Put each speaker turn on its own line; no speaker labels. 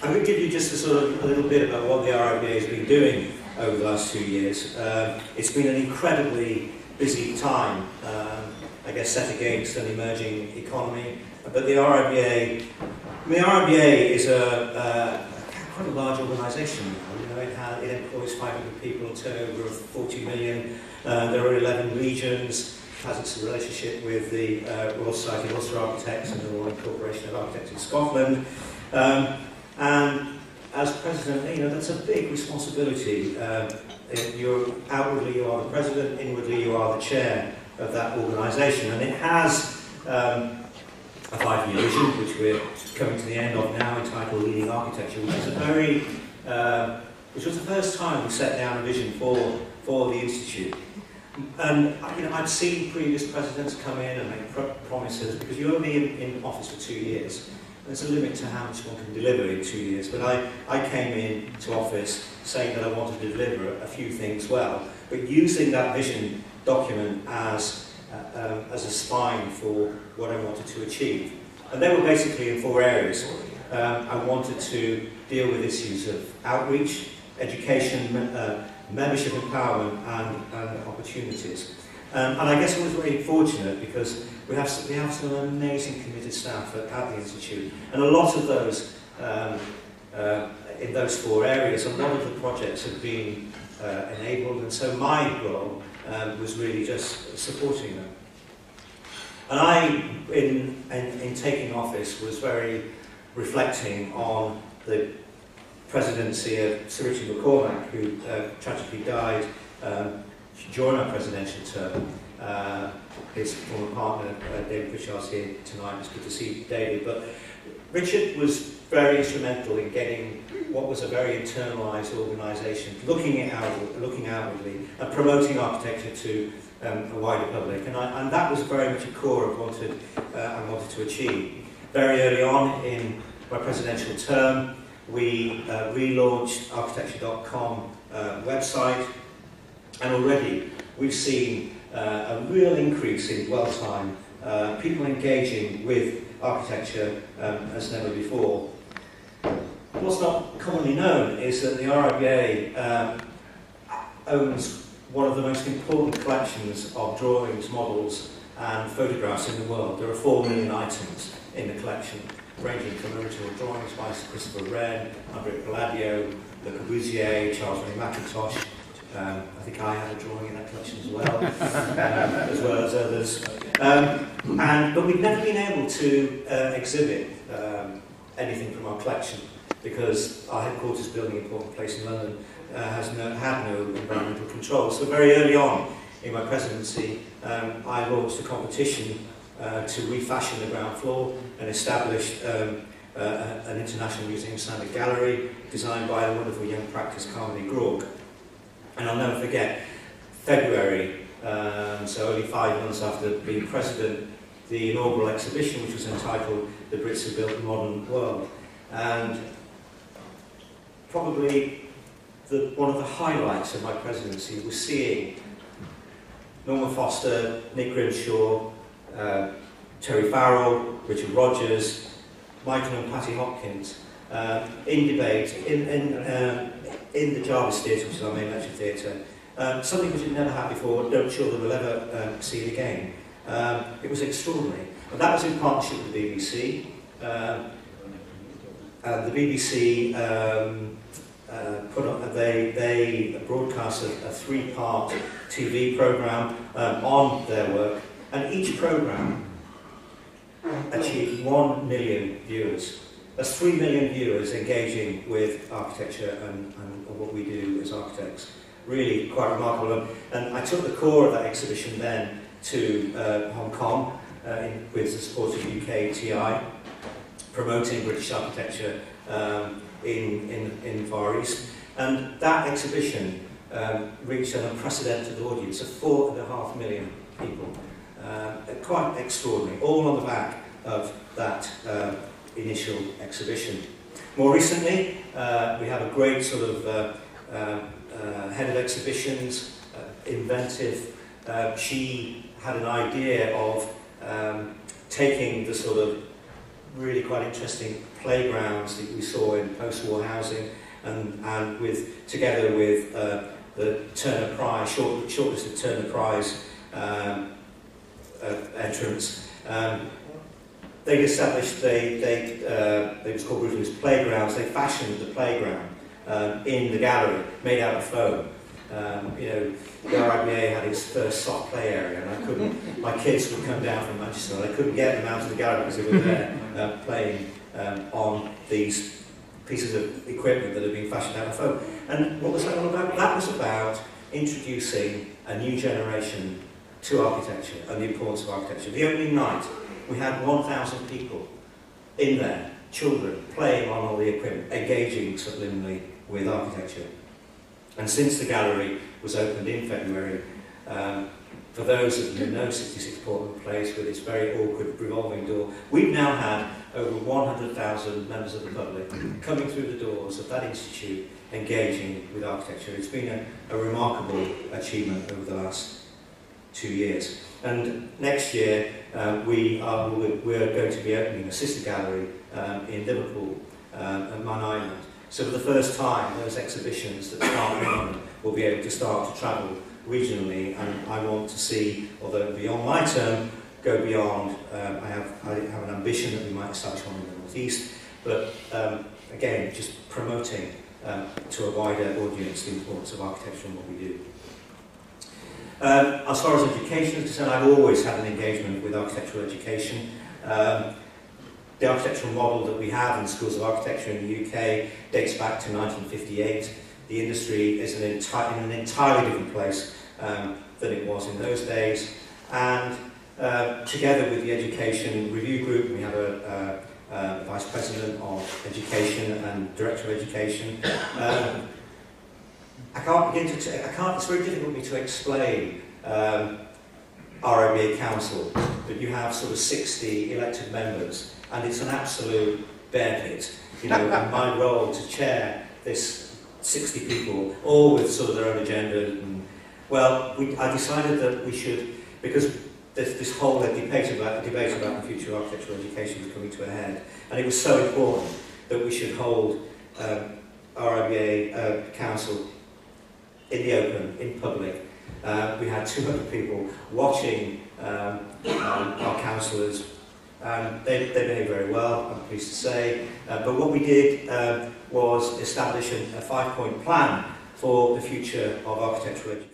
I'm going to give you just a little bit about what the RIBA has been doing over the last 2 years. It's been an incredibly busy time, I guess, set against an emerging economy. But the RIBA is quite a large organisation. You know, it employs 500 people, a turnover of 40 million. There are 11 regions. It has its relationship with the Royal Society of Ulster Architects and the Royal Corporation of Architects in Scotland. And as president, you know, that's a big responsibility. Outwardly you are the president, inwardly you are the chair of that organisation, and it has a 5-year vision, which we're coming to the end of now, entitled Leading Architecture, which is which was the first time we set down a vision for the institute. And you know, I'd seen previous presidents come in and make promises, because you're only in office for 2 years. There's a limit to how much one can deliver in 2 years, but I came into office saying that I wanted to deliver a few things well, but using that vision document as a spine for what I wanted to achieve. And they were basically in 4 areas. I wanted to deal with issues of outreach, education, membership empowerment, and opportunities. And I guess I was very fortunate because we have some amazing committed staff at the Institute, and a lot of those, in those 4 areas, a lot of the projects have been enabled, and so my role was really just supporting them. And I, in taking office, was very reflecting on the presidency of Sir Richard McCormack, who tragically died during our presidential term. His former partner, David Pritchard's here tonight. It's good to see David. But Richard was very instrumental in getting what was a very internalised organisation, looking outwardly, and promoting architecture to a wider public. And that was very much a core of what I wanted to achieve. Very early on in my presidential term, we relaunched architecture.com website, and already we've seen a real increase in dwell time, people engaging with architecture as never before. What's not commonly known is that the RIBA owns one of the most important collections of drawings, models and photographs in the world. There are 4 million items in the collection, ranging from original drawings by Christopher Wren, André Palladio, Le Corbusier, Charles Ray McIntosh. I think I had a drawing in that collection as well as others. But we've never been able to exhibit anything from our collection because our headquarters building in Portland Place in London had no environmental control. So very early on in my presidency, I launched a competition to refashion the ground floor and established an international museum standard gallery designed by a wonderful young practice, Carmody Grork. And I'll never forget, February, so only 5 months after being president, the inaugural exhibition, which was entitled The Brits Have Built the Modern World. And probably one of the highlights of my presidency was seeing Norman Foster, Nick Grimshaw, Terry Farrell, Richard Rogers, Michael and Patty Hopkins in debate in the Jarvis Theatre, which is our main lecture theatre, something which we've never had before, don't sure that we'll ever see it again. It was extraordinary. And that was in partnership with the BBC. The BBC they broadcast a 3-part TV programme on their work, and each programme achieved 1 million viewers. That's 3 million viewers engaging with architecture and what we do as architects. Really quite remarkable. And I took the core of that exhibition then to Hong Kong with the support of UKTI, promoting British architecture in the Far East. And that exhibition reached an unprecedented audience of 4.5 million people. Quite extraordinary, all on the back of that initial exhibition. More recently, we have a great sort of head of exhibitions, inventive. She had an idea of taking the sort of really quite interesting playgrounds that we saw in post-war housing, and together with the Turner Prize, shortlisted Turner Prize entrants, they'd established, they was called Brutalist Playgrounds. They fashioned the playground in the gallery, made out of foam. You know, the RIBA had its first soft play area, and I couldn't. My kids would come down from Manchester, and I couldn't get them out of the gallery because they were there playing on these pieces of equipment that had been fashioned out of foam. And what was that all about? That was about introducing a new generation to architecture and the importance of architecture. The opening night, we had 1,000 people in there, children, playing on all the equipment, engaging subliminally with architecture. And since the gallery was opened in February, for those of you who know 66 Portland Place with its very awkward revolving door, we've now had over 100,000 members of the public coming through the doors of that institute, engaging with architecture. It's been a remarkable achievement over the last 2 years. And next year, we're going to be opening a sister gallery in Liverpool at Man Island. So for the first time, those exhibitions that start in London will be able to start to travel regionally, and I want to see, although beyond my term, go beyond. I have an ambition that we might establish one in the northeast, but again, just promoting to a wider audience the importance of architecture and what we do. As far as education is concerned, I've always had an engagement with architectural education. The architectural model that we have in schools of architecture in the UK dates back to 1958. The industry is in an entirely different place than it was in those days. And together with the Education Review Group, we have a Vice President of Education and Director of Education. It's very difficult for me to explain RIBA Council, but you have sort of 60 elected members, and it's an absolute bear pit. You know, and my role to chair this 60 people, all with sort of their own agenda. And, well, I decided that we should, because this whole debate about the future of architectural education was coming to a head, and it was so important that we should hold RIBA Council in the open, in public. We had 200 people watching our councillors. They behaved very well, I'm pleased to say. But what we did was establish a 5-point plan for the future of architectural education.